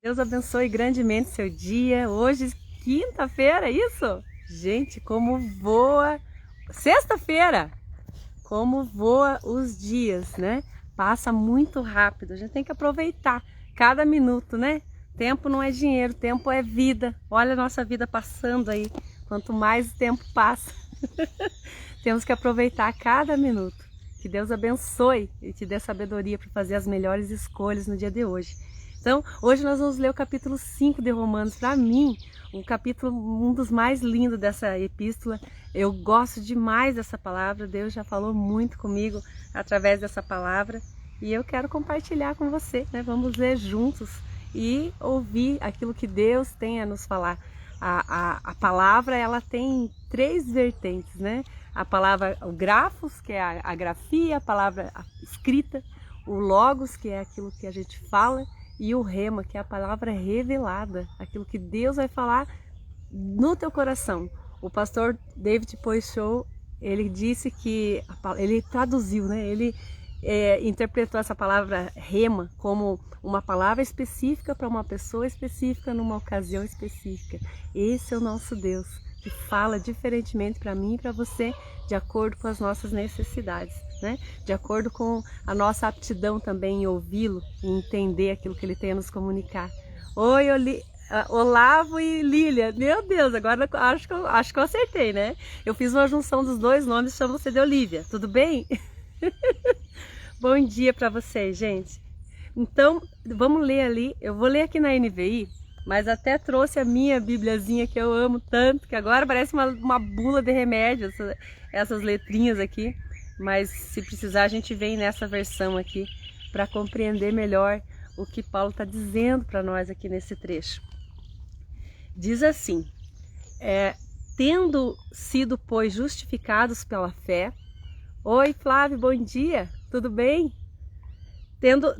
Deus abençoe grandemente seu dia. Hoje, quinta-feira, é isso? Gente, como voa! Sexta-feira! Como voa os dias, né? Passa muito rápido. A gente tem que aproveitar cada minuto, né? Tempo não é dinheiro, tempo é vida. Olha a nossa vida passando aí. Quanto mais o tempo passa, temos que aproveitar cada minuto. Que Deus abençoe e te dê sabedoria para fazer as melhores escolhas no dia de hoje. Então, hoje nós vamos ler o capítulo 5 de Romanos. Para mim, um dos mais lindos dessa epístola. Eu gosto demais dessa palavra, Deus já falou muito comigo através dessa palavra e eu quero compartilhar com você, né? Vamos ler juntos e ouvir aquilo que Deus tem a nos falar. A palavra, ela tem três vertentes, né? A palavra, o grafos, que é a grafia, a palavra escrita, o logos, que é aquilo que a gente fala, e o rema, que é a palavra revelada, aquilo que Deus vai falar no teu coração. O pastor David Poichot, ele disse que, ele traduziu, né? Ele interpretou essa palavra rema como uma palavra específica para uma pessoa específica, numa ocasião específica. Esse é o nosso Deus, que fala diferentemente para mim e para você, de acordo com as nossas necessidades, né? De acordo com a nossa aptidão também em ouvi-lo e entender aquilo que ele tem a nos comunicar. Oi, Olavo e Lília, meu Deus, agora acho que eu acertei, né? Eu fiz uma junção dos dois nomes, chamo você de Olívia, tudo bem? Bom dia para vocês, gente. Então, vamos ler ali, eu vou ler aqui na NVI, mas até trouxe a minha bibliazinha que eu amo tanto, que agora parece uma bula de remédio, essas letrinhas aqui, mas se precisar a gente vem nessa versão aqui para compreender melhor o que Paulo está dizendo para nós aqui nesse trecho. Diz assim, tendo sido, pois, justificados pela fé. Oi, Flávio, bom dia, tudo bem?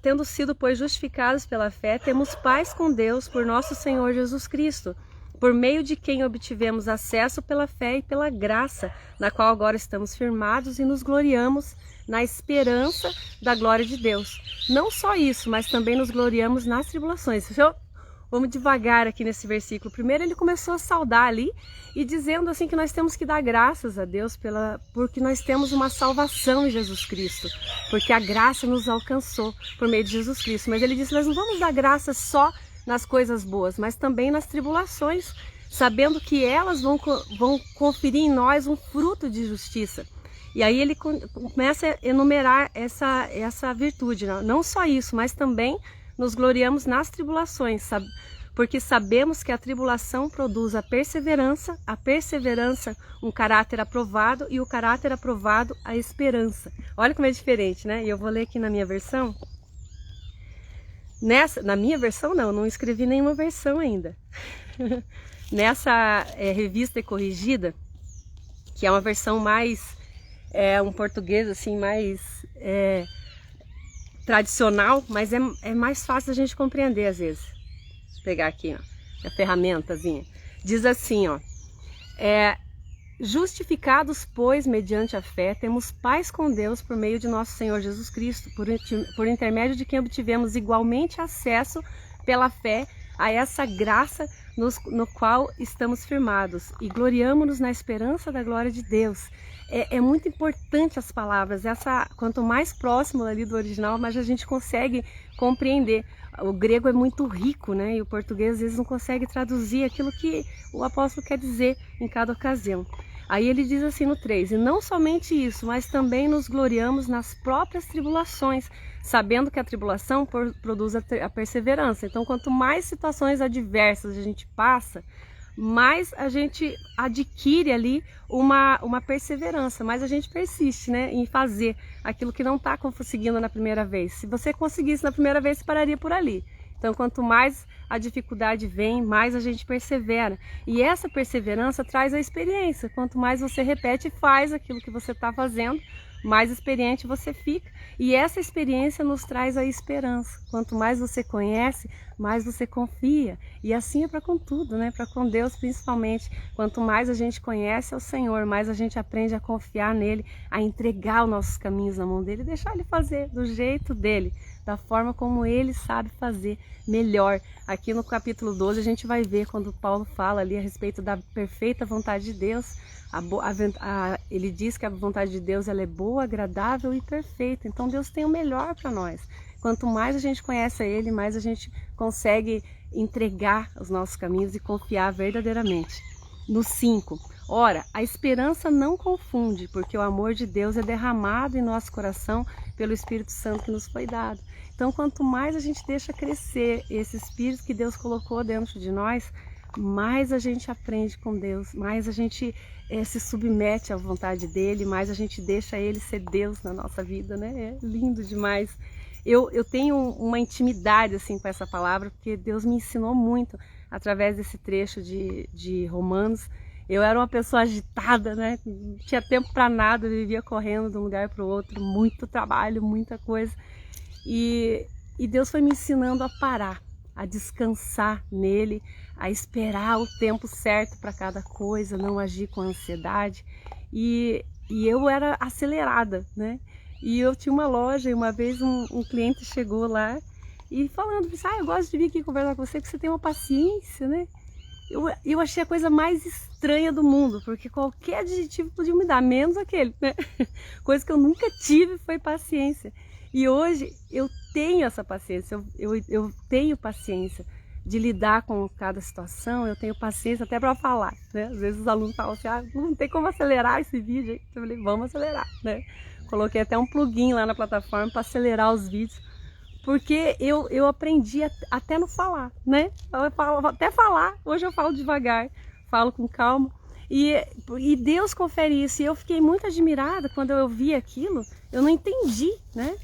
Tendo sido, pois, justificados pela fé, temos paz com Deus por nosso Senhor Jesus Cristo, por meio de quem obtivemos acesso pela fé e pela graça, na qual agora estamos firmados e nos gloriamos na esperança da glória de Deus. Não só isso, mas também nos gloriamos nas tribulações. Vamos devagar aqui nesse versículo. Primeiro ele começou a saudar ali e dizendo assim que nós temos que dar graças a Deus porque nós temos uma salvação em Jesus Cristo, porque a graça nos alcançou por meio de Jesus Cristo. Mas ele disse, nós não vamos dar graças só nas coisas boas, mas também nas tribulações, sabendo que elas vão conferir em nós um fruto de justiça. E aí ele começa a enumerar essa virtude, não só isso, mas também nos gloriamos nas tribulações, porque sabemos que a tribulação produz a perseverança um caráter aprovado e o caráter aprovado a esperança. Olha como é diferente, né? E eu vou ler aqui na minha versão. Na minha versão não escrevi nenhuma versão ainda. Nessa revista corrigida, que é uma versão mais, um português assim mais tradicional, mas é mais fácil a gente compreender às vezes. Vou pegar aqui, ó, a ferramentazinha. Diz assim, ó, justificados, pois, mediante a fé, temos paz com Deus por meio de nosso Senhor Jesus Cristo, por intermédio de quem obtivemos igualmente acesso pela fé a essa graça no qual estamos firmados e gloriamo-nos na esperança da glória de Deus. É muito importante as palavras, quanto mais próximo ali do original, mais a gente consegue compreender. O grego é muito rico, né? E o português às vezes não consegue traduzir aquilo que o apóstolo quer dizer em cada ocasião. Aí ele diz assim no 3, e não somente isso, mas também nos gloriamos nas próprias tribulações, sabendo que a tribulação produz a perseverança. Então, quanto mais situações adversas a gente passa, mais a gente adquire ali uma perseverança, mais a gente persiste, né, em fazer aquilo que não está conseguindo na primeira vez. Se você conseguisse na primeira vez, você pararia por ali. Então, quanto mais a dificuldade vem, mais a gente persevera. E essa perseverança traz a experiência. Quanto mais você repete e faz aquilo que você está fazendo, mais experiente você fica. E essa experiência nos traz a esperança. Quanto mais você conhece, mais você confia. E assim é para com tudo, né? Para com Deus principalmente. Quanto mais a gente conhece ao Senhor, mais a gente aprende a confiar nele, a entregar os nossos caminhos na mão dele e deixar ele fazer do jeito dele. da forma como Ele sabe fazer melhor. Aqui no capítulo 12 a gente vai ver quando Paulo fala ali a respeito da perfeita vontade de Deus. Ele diz que a vontade de Deus ela é boa, agradável e perfeita. Então Deus tem o melhor para nós. Quanto mais a gente conhece a Ele, mais a gente consegue entregar os nossos caminhos e confiar verdadeiramente. No 5, ora, a esperança não confunde, porque o amor de Deus é derramado em nosso coração pelo Espírito Santo que nos foi dado. Então, quanto mais a gente deixa crescer esse Espírito que Deus colocou dentro de nós, mais a gente aprende com Deus, mais a gente se submete à vontade dEle, mais a gente deixa Ele ser Deus na nossa vida, né? É lindo demais. Eu tenho uma intimidade assim com essa palavra, porque Deus me ensinou muito através desse trecho de Romanos. Eu era uma pessoa agitada, né? Não tinha tempo para nada, eu vivia correndo de um lugar para o outro, muito trabalho, muita coisa. E Deus foi me ensinando a parar, a descansar nele, a esperar o tempo certo para cada coisa, não agir com ansiedade. E eu era acelerada, né? E eu tinha uma loja e uma vez um cliente chegou lá e falando, eu gosto de vir aqui conversar com você porque você tem uma paciência, né? Eu achei a coisa mais estranha do mundo, porque qualquer adjetivo podia me dar, menos aquele, né? Coisa que eu nunca tive foi paciência. E hoje eu tenho essa paciência, eu tenho paciência de lidar com cada situação, eu tenho paciência até para falar, né? Às vezes os alunos falam assim, não tem como acelerar esse vídeo. Eu falei, vamos acelerar, né? Coloquei até um plugin lá na plataforma para acelerar os vídeos, porque eu aprendi até no falar, né? Até falar, hoje eu falo devagar, falo com calma, e Deus confere isso, e eu fiquei muito admirada quando eu vi aquilo, eu não entendi, né?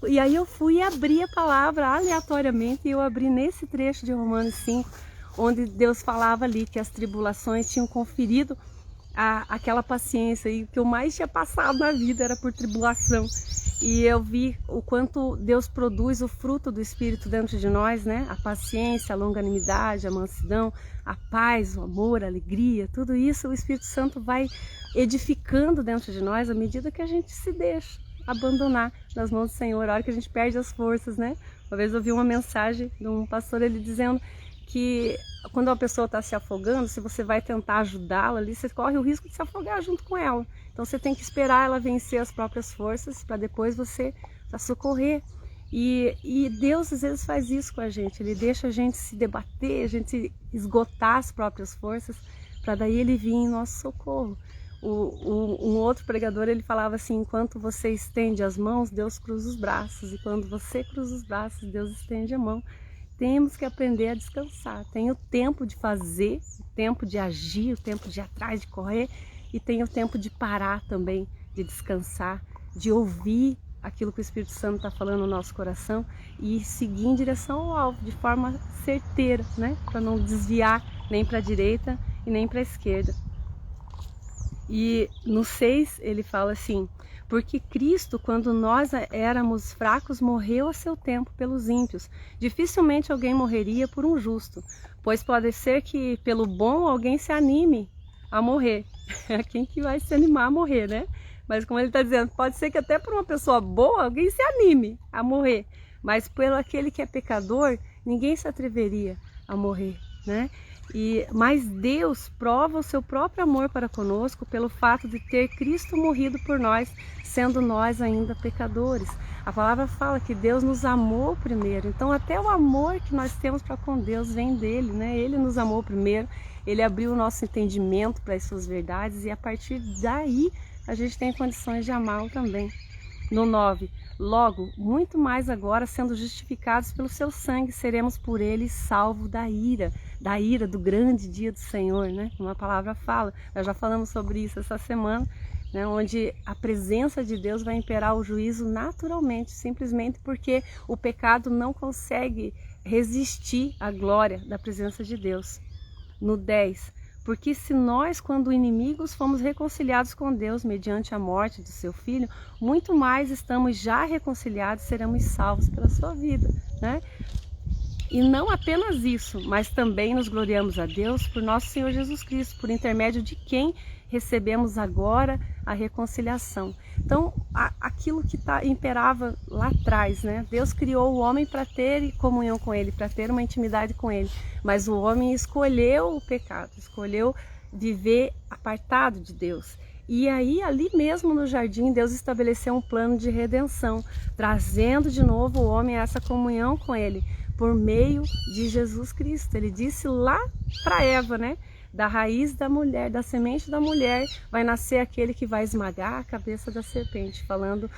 E aí eu fui e abri a palavra aleatoriamente, e eu abri nesse trecho de Romanos 5, onde Deus falava ali que as tribulações tinham conferido aquela paciência, e o que eu mais tinha passado na vida era por tribulação. E eu vi o quanto Deus produz o fruto do Espírito dentro de nós, né? A paciência, a longanimidade, a mansidão, a paz, o amor, a alegria, tudo isso o Espírito Santo vai edificando dentro de nós à medida que a gente se deixa abandonar nas mãos do Senhor, a hora que a gente perde as forças, né? Uma vez eu vi uma mensagem de um pastor, ele dizendo que quando uma pessoa está se afogando, se você vai tentar ajudá-la ali, você corre o risco de se afogar junto com ela. Então você tem que esperar ela vencer as próprias forças para depois você socorrer. E Deus às vezes faz isso com a gente, Ele deixa a gente se debater, a gente esgotar as próprias forças, para daí Ele vir em nosso socorro. Um outro pregador, ele falava assim, enquanto você estende as mãos, Deus cruza os braços, e quando você cruza os braços, Deus estende a mão. Temos que aprender a descansar. Tem o tempo de fazer, o tempo de agir, o tempo de ir atrás, de correr, e tem o tempo de parar também, de descansar, de ouvir aquilo que o Espírito Santo está falando no nosso coração e seguir em direção ao alvo, de forma certeira, né? Para não desviar nem para a direita e nem para a esquerda. E no 6 ele fala assim, porque Cristo, quando nós éramos fracos, morreu a seu tempo pelos ímpios. Dificilmente alguém morreria por um justo, pois pode ser que pelo bom alguém se anime a morrer. É quem que vai se animar a morrer, né? Mas como ele está dizendo, pode ser que até por uma pessoa boa alguém se anime a morrer. Mas pelo aquele que é pecador, ninguém se atreveria a morrer, né? Mas Deus prova o seu próprio amor para conosco pelo fato de ter Cristo morrido por nós, sendo nós ainda pecadores. A palavra fala que Deus nos amou primeiro, então até o amor que nós temos para com Deus vem dele, né? Ele nos amou primeiro, ele abriu o nosso entendimento para as suas verdades e a partir daí a gente tem condições de amá-lo também. No 9, logo, muito mais agora, sendo justificados pelo seu sangue, seremos por ele salvos da ira do grande dia do Senhor, né? Como a palavra fala, nós já falamos sobre isso essa semana, né? Onde a presença de Deus vai imperar o juízo naturalmente, simplesmente porque o pecado não consegue resistir à glória da presença de Deus. No 10, porque se nós, quando inimigos, fomos reconciliados com Deus mediante a morte do seu Filho, muito mais estamos já reconciliados, seremos salvos pela sua vida, né? E não apenas isso, mas também nos gloriamos a Deus por nosso Senhor Jesus Cristo, por intermédio de quem recebemos agora a reconciliação. Então, aquilo que imperava lá atrás, né? Deus criou o homem para ter comunhão com ele, para ter uma intimidade com ele, mas o homem escolheu o pecado, escolheu viver apartado de Deus. E aí, ali mesmo no jardim, Deus estabeleceu um plano de redenção, trazendo de novo o homem a essa comunhão com ele, por meio de Jesus Cristo. Ele disse lá para Eva, né? Da raiz da mulher, da semente da mulher, vai nascer aquele que vai esmagar a cabeça da serpente, falando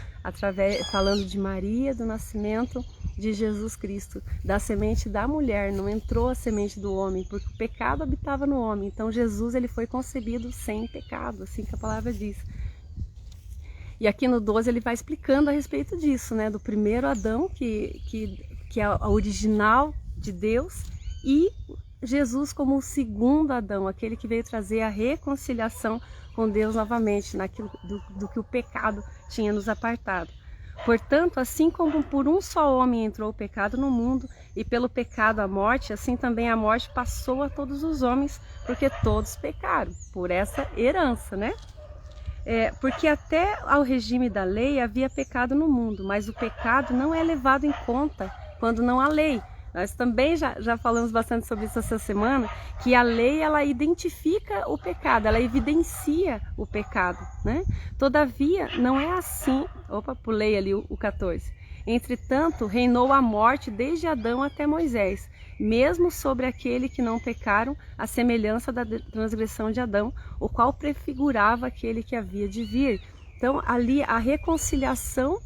de Maria, do nascimento de Jesus Cristo, da semente da mulher. Não entrou a semente do homem, porque o pecado habitava no homem. Então Jesus, ele foi concebido sem pecado, assim que a palavra diz. E aqui no 12 ele vai explicando a respeito disso, né? Do primeiro Adão, que é a original de Deus, e Jesus como o segundo Adão, aquele que veio trazer a reconciliação com Deus novamente, naquilo do que o pecado tinha nos apartado. Portanto, assim como por um só homem entrou o pecado no mundo, e pelo pecado a morte, assim também a morte passou a todos os homens, porque todos pecaram, por essa herança, né? Porque até ao regime da lei havia pecado no mundo, mas o pecado não é levado em conta quando não há lei. Nós também já falamos bastante sobre isso essa semana, que a lei, ela identifica o pecado, ela evidencia o pecado, né? Todavia, não é assim. Opa, pulei ali o 14. Entretanto, reinou a morte desde Adão até Moisés, mesmo sobre aquele que não pecaram, a semelhança da transgressão de Adão, o qual prefigurava aquele que havia de vir. Então, ali a reconciliação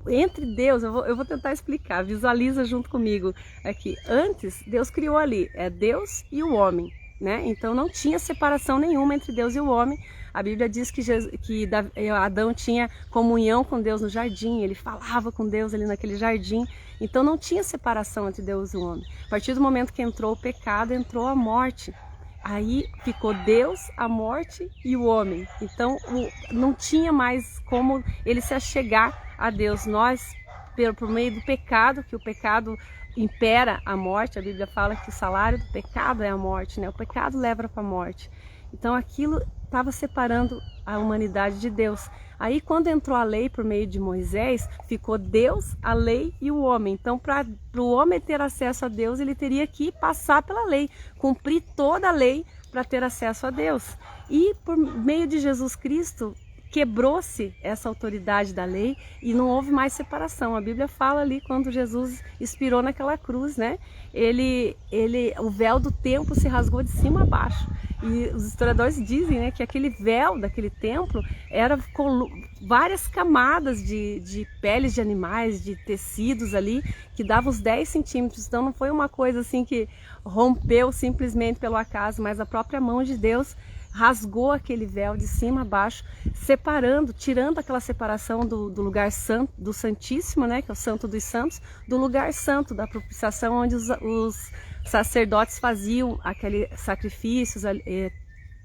entre Deus, eu vou tentar explicar, visualiza junto comigo aqui. Antes, Deus criou ali, Deus e o homem, né? Então não tinha separação nenhuma entre Deus e o homem. A Bíblia diz que Adão tinha comunhão com Deus no jardim, ele falava com Deus ali naquele jardim. Então não tinha separação entre Deus e o homem. A partir do momento que entrou o pecado, entrou a morte. Aí ficou Deus, a morte e o homem. Então não tinha mais como ele se achegar a Deus. Nós, por meio do pecado, que o pecado impera a morte, a Bíblia fala que o salário do pecado é a morte, né? O pecado leva para a morte. Então aquilo estava separando a humanidade de Deus. Aí quando entrou a lei por meio de Moisés, ficou Deus, a lei e o homem. Então para o homem ter acesso a Deus, ele teria que passar pela lei, cumprir toda a lei para ter acesso a Deus. E por meio de Jesus Cristo, quebrou-se essa autoridade da lei e não houve mais separação. A Bíblia fala ali quando Jesus expirou naquela cruz, né? O véu do templo se rasgou de cima a baixo. E os historiadores dizem, né, que aquele véu daquele templo era várias camadas de peles de animais, de tecidos ali, que davam uns 10 centímetros. Então não foi uma coisa assim que rompeu simplesmente pelo acaso, mas a própria mão de Deus rasgou aquele véu de cima a baixo, separando, tirando aquela separação do lugar santo, do Santíssimo, né, que é o Santo dos Santos, do lugar santo, da propiciação, onde os sacerdotes faziam aqueles sacrifícios.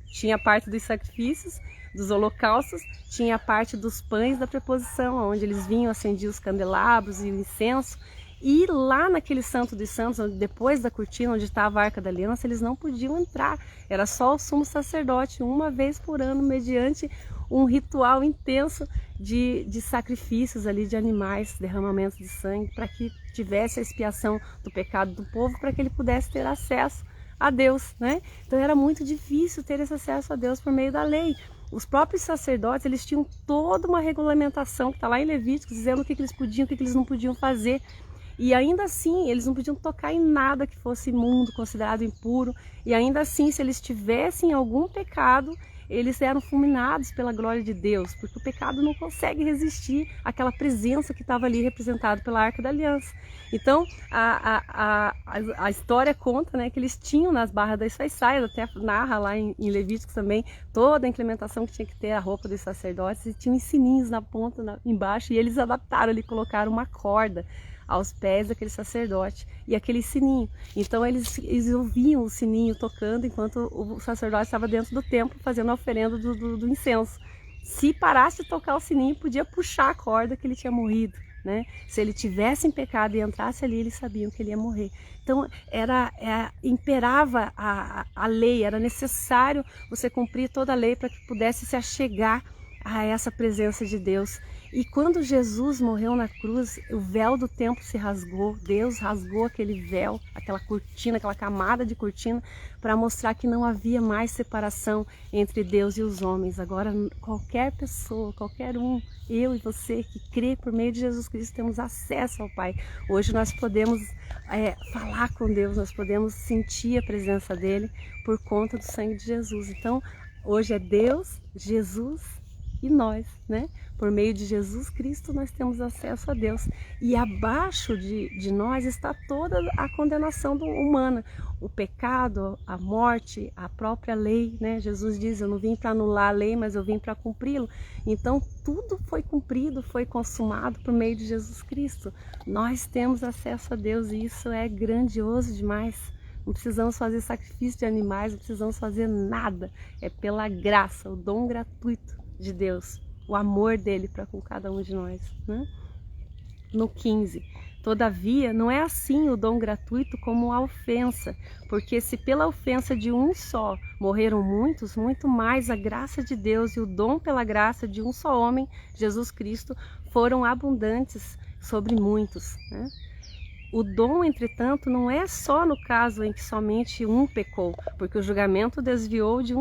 Tinha a parte dos sacrifícios, dos holocaustos, tinha a parte dos pães da preposição, onde eles vinham, acendiam os candelabros e o incenso. E lá naquele Santo dos Santos, depois da cortina onde estava a Arca da Aliança, eles não podiam entrar. Era só o sumo sacerdote, uma vez por ano, mediante um ritual intenso de sacrifícios ali de animais, derramamento de sangue, para que tivesse a expiação do pecado do povo, para que ele pudesse ter acesso a Deus, né? Então era muito difícil ter esse acesso a Deus por meio da lei. Os próprios sacerdotes, eles tinham toda uma regulamentação, que está lá em Levíticos, dizendo o que eles podiam, o que eles não podiam fazer. E ainda assim, eles não podiam tocar em nada que fosse imundo, considerado impuro. E ainda assim, se eles tivessem algum pecado, eles eram fulminados pela glória de Deus, porque o pecado não consegue resistir àquela presença que estava ali representada pela Arca da Aliança. Então, a história conta, né, que eles tinham nas barras das suas saias, até narra lá em Levíticos também, toda a implementação que tinha que ter a roupa dos sacerdotes, e tinham sininhos na ponta, embaixo, e eles adaptaram ali, colocaram uma corda aos pés daquele sacerdote e aquele sininho. Então eles ouviam o sininho tocando enquanto o sacerdote estava dentro do templo fazendo a oferenda do incenso. Se parasse de tocar o sininho, podia puxar a corda que ele tinha morrido, né? Se ele tivesse em pecado e entrasse ali, eles sabiam que ele ia morrer. Então imperava a lei, era necessário você cumprir toda a lei para que pudesse se achegar a essa presença de Deus. E quando Jesus morreu na cruz, o véu do templo se rasgou. Deus rasgou aquele véu, aquela cortina, aquela camada de cortina, para mostrar que não havia mais separação entre Deus e os homens. Agora, qualquer pessoa, qualquer um, eu e você que crê por meio de Jesus Cristo, temos acesso ao Pai. Hoje nós podemos falar com Deus, nós podemos sentir a presença dele por conta do sangue de Jesus. Então, hoje é Deus, Jesus e nós, né? Por meio de Jesus Cristo nós temos acesso a Deus. E abaixo de nós está toda a condenação humana. O pecado, a morte, a própria lei, né? Jesus diz, eu não vim para anular a lei, mas eu vim para cumpri-lo. Então tudo foi cumprido, foi consumado por meio de Jesus Cristo. Nós temos acesso a Deus e isso é grandioso demais. Não precisamos fazer sacrifício de animais, não precisamos fazer nada. É pela graça, o dom gratuito de Deus, o amor dele para com cada um de nós, né? No 15, todavia não é assim o dom gratuito como a ofensa, porque se pela ofensa de um só morreram muitos, muito mais a graça de Deus e o dom pela graça de um só homem, Jesus Cristo, foram abundantes sobre muitos, né? O dom, entretanto, não é só no caso em que somente um pecou, porque o julgamento desviou de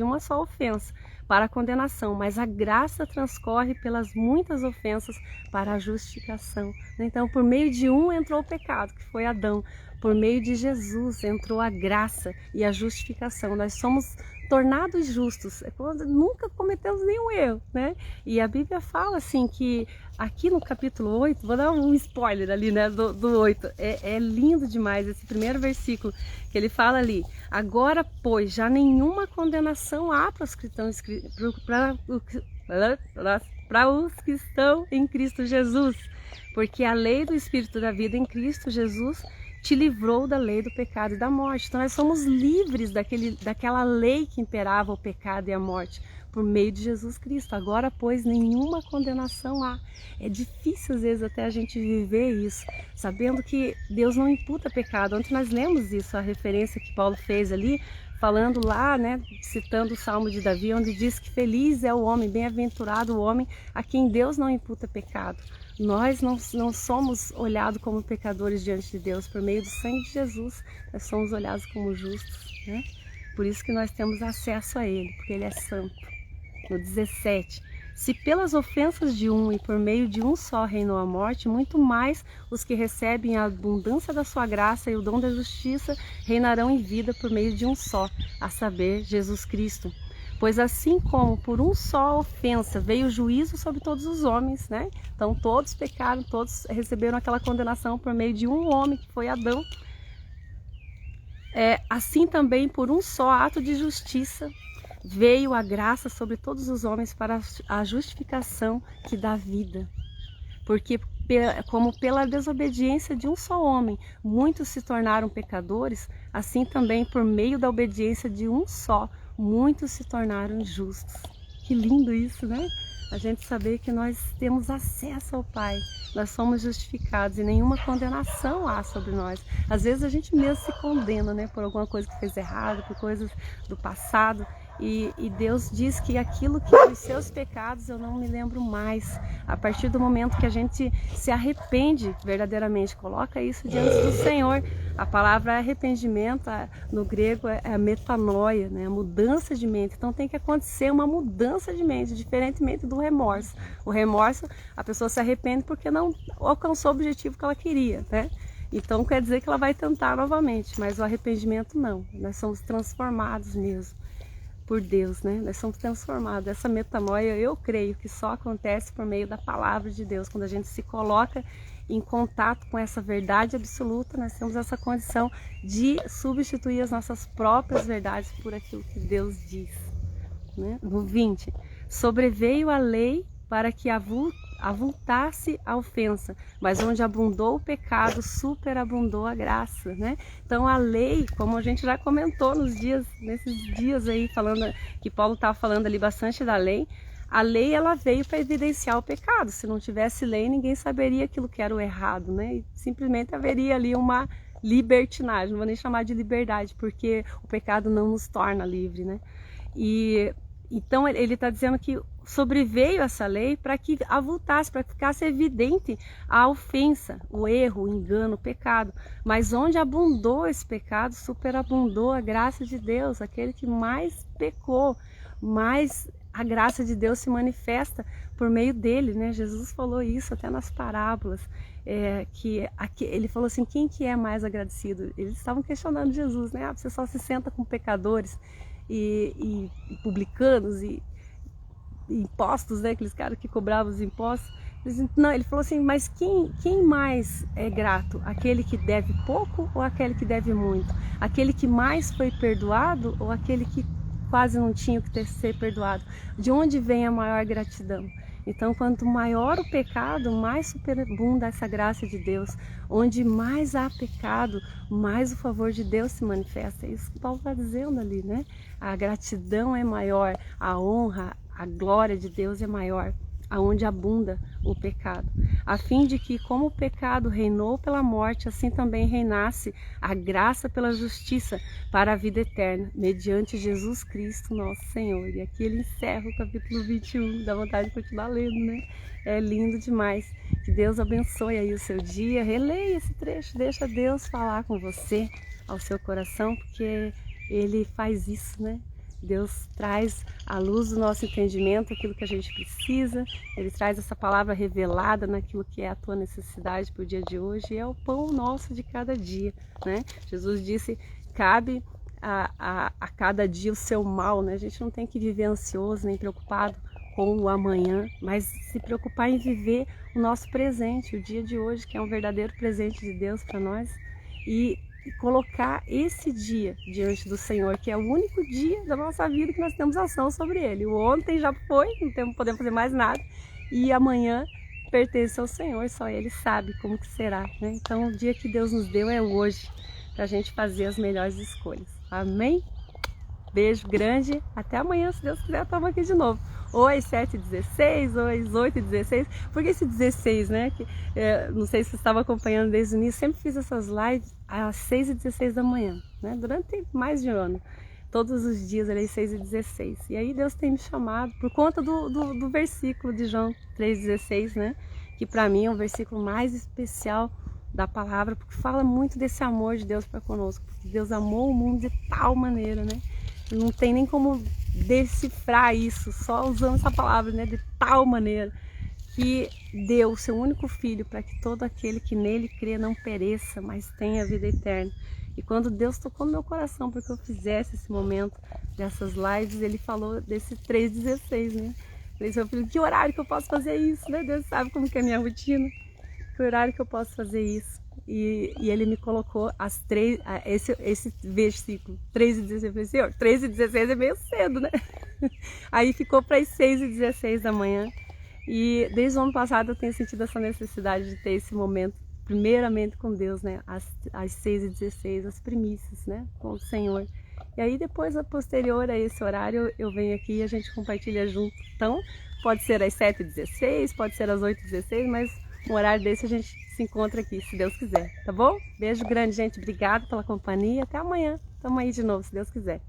uma só ofensa para a condenação, mas a graça transcorre pelas muitas ofensas para a justificação. Então, por meio de um entrou o pecado, que foi Adão. Por meio de Jesus entrou a graça e a justificação. Nós somos tornados justos, é quando nunca cometemos nenhum erro, né? E a Bíblia fala assim que aqui no capítulo 8, vou dar um spoiler ali, né, do 8, é lindo demais esse primeiro versículo, que ele fala ali, agora pois já nenhuma condenação há para os que estão em Cristo Jesus, porque a lei do Espírito da vida em Cristo Jesus te livrou da lei do pecado e da morte. Então nós somos livres daquela lei que imperava o pecado e a morte, por meio de Jesus Cristo. Agora, pois, nenhuma condenação há. É difícil às vezes até a gente viver isso, sabendo que Deus não imputa pecado. Ontem nós lemos isso, a referência que Paulo fez ali, falando lá, né, citando o Salmo de Davi, onde diz que feliz é o homem, bem-aventurado o homem a quem Deus não imputa pecado. Nós não somos olhados como pecadores diante de Deus, por meio do sangue de Jesus, nós somos olhados como justos, né? Por isso que nós temos acesso a Ele, porque Ele é santo. No 17, se pelas ofensas de um e por meio de um só reinou a morte, muito mais os que recebem a abundância da sua graça e o dom da justiça reinarão em vida por meio de um só, a saber, Jesus Cristo. Pois assim como por um só ofensa veio o juízo sobre todos os homens, né? Então todos pecaram, todos receberam aquela condenação por meio de um homem, que foi Adão. Assim também por um só ato de justiça veio a graça sobre todos os homens para a justificação que dá vida. Porque como pela desobediência de um só homem muitos se tornaram pecadores, assim também por meio da obediência de um só muitos se tornaram justos. Que lindo isso, né? A gente saber que nós temos acesso ao Pai, nós somos justificados e nenhuma condenação há sobre nós. Às vezes a gente mesmo se condena, né, por alguma coisa que fez errado, por coisas do passado. E Deus diz que aquilo que os seus pecados eu não me lembro mais. A partir do momento que a gente se arrepende verdadeiramente, coloca isso diante do Senhor. A palavra arrependimento, no grego, é a metanoia, né? A mudança de mente. Então tem que acontecer uma mudança de mente, diferentemente do remorso. O remorso, a pessoa se arrepende porque não alcançou o objetivo que ela queria, né? Então quer dizer que ela vai tentar novamente, mas o arrependimento não. Nós somos transformados mesmo por Deus, né? Nós somos transformados. Essa metanoia, eu creio que só acontece por meio da palavra de Deus. Quando a gente se coloca em contato com essa verdade absoluta, nós temos essa condição de substituir as nossas próprias verdades por aquilo que Deus diz, né? No 20, sobreveio a lei para que avultasse a ofensa, mas onde abundou o pecado, superabundou a graça, né? Então a lei, como a gente já comentou nesses dias aí, falando que Paulo estava falando ali bastante da lei, a lei ela veio para evidenciar o pecado. Se não tivesse lei, ninguém saberia aquilo que era o errado, né? E simplesmente haveria ali uma libertinagem, não vou nem chamar de liberdade, porque o pecado não nos torna livre, né? E então ele está dizendo que sobreveio essa lei para que avultasse, para que ficasse evidente a ofensa, o erro, o engano, o pecado. Mas onde abundou esse pecado, superabundou a graça de Deus. Aquele que mais pecou, mais a graça de Deus se manifesta por meio dele, né? Jesus falou isso até nas parábolas, ele falou assim, quem que é mais agradecido? Eles estavam questionando Jesus, né? Você só se senta com pecadores e publicanos e impostos, né? Aqueles caras que cobravam os impostos. Não, ele falou assim, mas quem mais é grato? Aquele que deve pouco ou aquele que deve muito? Aquele que mais foi perdoado ou aquele que quase não tinha que ser perdoado? De onde vem a maior gratidão? Então, quanto maior o pecado, mais superabunda essa graça de Deus. Onde mais há pecado, mais o favor de Deus se manifesta. É isso que Paulo está dizendo ali, né? A gratidão é maior, a honra, a glória de Deus é maior, aonde abunda o pecado, a fim de que, como o pecado reinou pela morte, assim também reinasse a graça pela justiça para a vida eterna, mediante Jesus Cristo, nosso Senhor. E aqui ele encerra o capítulo 21, dá vontade de continuar lendo, né? É lindo demais. Que Deus abençoe aí o seu dia, releia esse trecho, deixa Deus falar com você, ao seu coração, porque Ele faz isso, né? Deus traz à luz do nosso entendimento aquilo que a gente precisa, Ele traz essa palavra revelada naquilo que é a tua necessidade para o dia de hoje, e é o pão nosso de cada dia, né? Jesus disse, cabe a cada dia o seu mal, né? A gente não tem que viver ansioso nem preocupado com o amanhã, mas se preocupar em viver o nosso presente, o dia de hoje, que é um verdadeiro presente de Deus para nós, e colocar esse dia diante do Senhor, que é o único dia da nossa vida que nós temos ação sobre ele. O ontem já foi, não podemos fazer mais nada, e amanhã pertence ao Senhor, só Ele sabe como que será, né? Então o dia que Deus nos deu é hoje, para a gente fazer as melhores escolhas. Amém? Beijo grande, até amanhã, se Deus quiser, estamos aqui de novo. Ou às 7h16, ou às 8h16, porque esse 16, né? Não sei se você estava acompanhando desde o início, sempre fiz essas lives às 6h16 da manhã, né? Durante mais de um ano, todos os dias ali às 6h16. E aí Deus tem me chamado por conta do versículo de João 3,16, né? Que para mim é um versículo mais especial da palavra, porque fala muito desse amor de Deus para conosco, porque Deus amou o mundo de tal maneira, né? Não tem nem como decifrar isso, só usando essa palavra, né? De tal maneira que deu o seu único filho para que todo aquele que nele crê não pereça, mas tenha vida eterna. E quando Deus tocou no meu coração para que eu fizesse esse momento dessas lives, Ele falou desse 3,16, né? Ele falou, que horário que eu posso fazer isso, né? Deus sabe como que é a minha rotina, que horário que eu posso fazer isso. E Ele me colocou esse versículo 3,16. Eu falei, Senhor, 3,16 é meio cedo, né? Aí ficou para as 6h16 da manhã. E desde o ano passado eu tenho sentido essa necessidade de ter esse momento, primeiramente com Deus, né? Às 6h16, as primícias, né? Com o Senhor. E aí depois, a posterior a esse horário, eu venho aqui e a gente compartilha junto. Então, pode ser às 7h16, pode ser às 8h16, mas um horário desse a gente se encontra aqui, se Deus quiser, tá bom? Beijo grande, gente. Obrigada pela companhia. Até amanhã. Tamo aí de novo, se Deus quiser.